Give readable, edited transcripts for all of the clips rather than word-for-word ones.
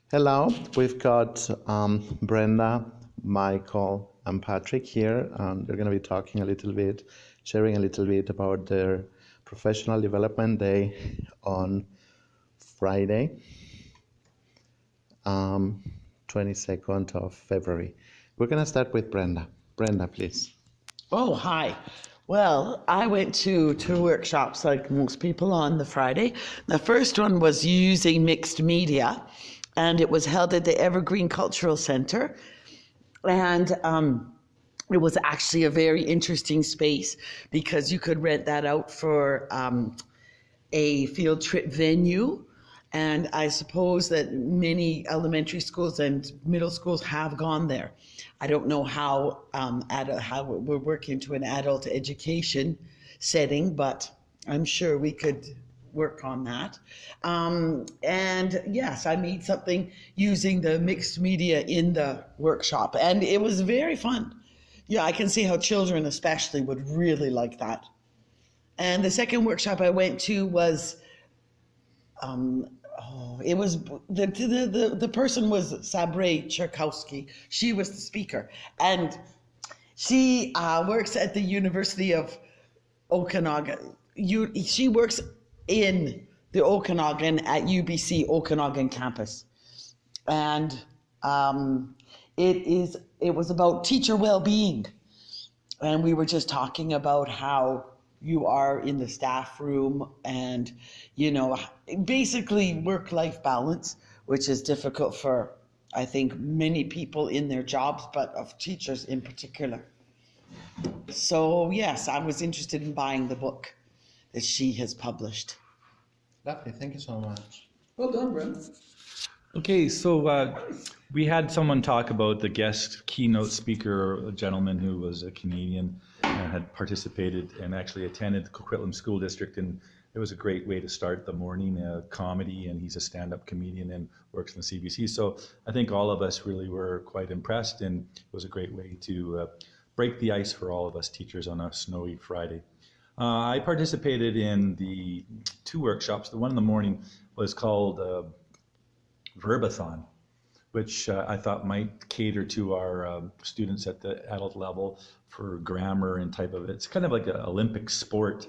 Hello, we've got Brenda, Michael, and Patrick here, and they're going to be talking a little bit, sharing a little bit about their professional development day on Friday, um, 22nd of February. We're going to start with Brenda. Brenda, please. Oh, hi. Well, I went to two workshops like most people on the Friday. The first one was using mixed media, and it was held at the Evergreen Cultural Center. And it was actually a very interesting space because you could rent that out for a field trip venue. And I suppose that many elementary schools and middle schools have gone there. I don't know how we're working to an adult education setting, but I'm sure we could work on that. And yes, I made something using the mixed media in the workshop, and it was very fun. Yeah, I can see how children especially would really like that. And the second workshop I went to was it was the person was Sabre Cherkowski. She was the speaker, and she works at the University of Okanagan. She works in the Okanagan at UBC Okanagan campus, and it was about teacher well-being, and we were just talking about how you are in the staff room and basically work-life balance, which is difficult for I think many people in their jobs, but of teachers in particular. So yes, I was interested in buying the book that she has published. Lovely, thank you so much. Well done, Brent. Okay, so we had someone talk about the guest keynote speaker, a gentleman who was a Canadian and had participated and actually attended the Coquitlam School District, and it was a great way to start the morning comedy, and he's a stand-up comedian and works in the CBC. So I think all of us really were quite impressed, and it was a great way to break the ice for all of us teachers on a snowy Friday. I participated in the two workshops. The one in the morning was called Verbathon, which I thought might cater to our students at the adult level for grammar and type of, it's kind of like an Olympic sport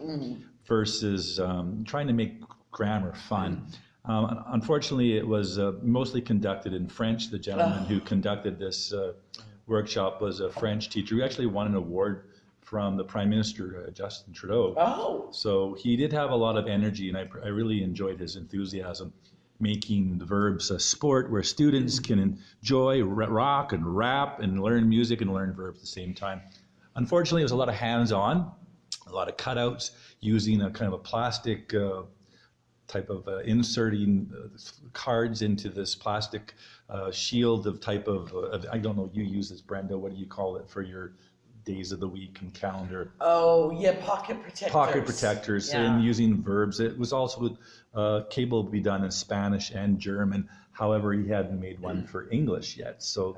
versus trying to make grammar fun. Unfortunately, it was mostly conducted in French. The gentleman who conducted this workshop was a French teacher who actually won an award from the Prime Minister, Justin Trudeau. Oh. So he did have a lot of energy, and I really enjoyed his enthusiasm, making the verbs a sport where students can enjoy rock and rap and learn music and learn verbs at the same time. Unfortunately, it was a lot of hands-on, a lot of cutouts using a kind of a plastic type of inserting cards into this plastic shield of type of, I don't know, you use this, Brenda, what do you call it for your days of the week and calendar? Oh, yeah, pocket protectors. Pocket protectors, Yeah. and using verbs. It was also capable to be done in Spanish and German. However, he hadn't made one for English yet. So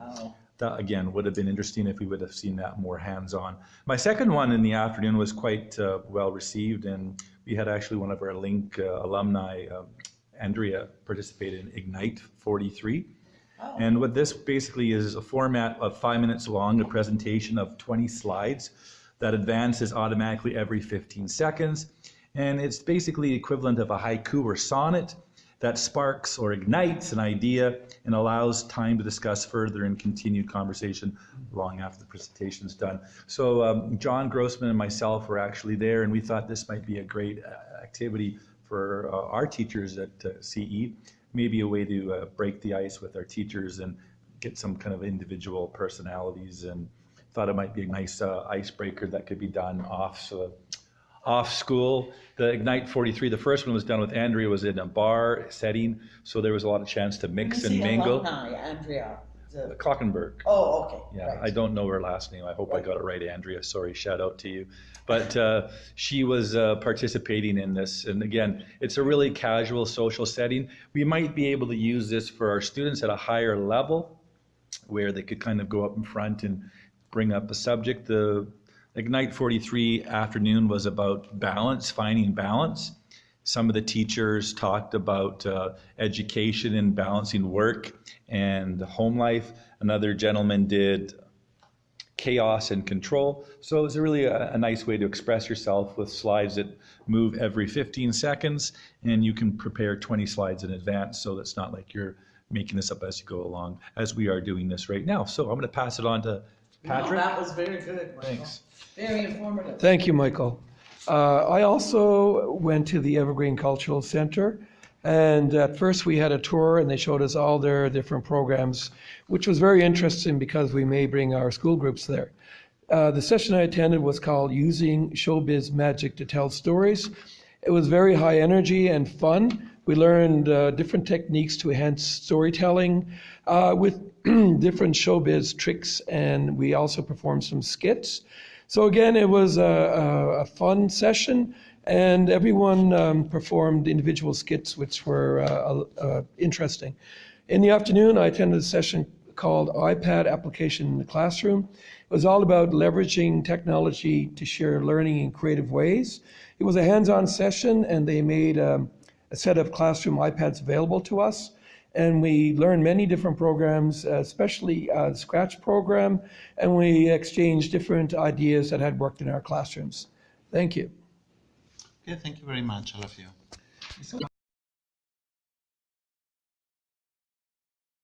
that, again, would have been interesting if we would have seen that more hands-on. My second one in the afternoon was quite well received, and we had actually one of our LINC alumni, Andrea, participated in Ignite 43. And what this basically is a format of 5 minutes long, a presentation of 20 slides that advances automatically every 15 seconds. And it's basically equivalent of a haiku or sonnet that sparks or ignites an idea and allows time to discuss further and continued conversation long after the presentation is done. So John Grossman and myself were actually there, and we thought this might be a great activity for our teachers at CE. Maybe a way to break the ice with our teachers and get some kind of individual personalities, and thought it might be a nice icebreaker that could be done off school. The Ignite 43, the first one was done with Andrea, was in a bar setting, so there was a lot of chance to mix and mingle. Alumni, Andrea. Klockenberg. Oh, okay. Yeah, Right. I don't know her last name. I hope I got it right, Andrea. Sorry, shout out to you. But she was participating in this. And again, it's a really casual social setting. We might be able to use this for our students at a higher level where they could kind of go up in front and bring up a subject. The Ignite 43 afternoon was about balance, finding balance. Some of the teachers talked about education and balancing work and home life. Another gentleman did chaos and control. So it was really a nice way to express yourself with slides that move every 15 seconds, and you can prepare 20 slides in advance, so that's not like you're making this up as you go along, as we are doing this right now. So I'm going to pass it on to Patrick. No, that was very good. Michael. Thanks. Very informative. Thank you, Michael. I also went to the Evergreen Cultural Center, and at first we had a tour and they showed us all their different programs, which was very interesting because we may bring our school groups there. The session I attended was called Using Showbiz Magic to Tell Stories. It was very high energy and fun. We learned different techniques to enhance storytelling with different showbiz tricks, and we also performed some skits. So again, it was a fun session, and everyone performed individual skits, which were interesting. In the afternoon, I attended a session called iPad Application in the Classroom. It was all about leveraging technology to share learning in creative ways. It was a hands-on session, and they made a set of classroom iPads available to us. And we learned many different programs, especially the Scratch program, and we exchanged different ideas that had worked in our classrooms. Thank you. Okay, thank you very much, all of you.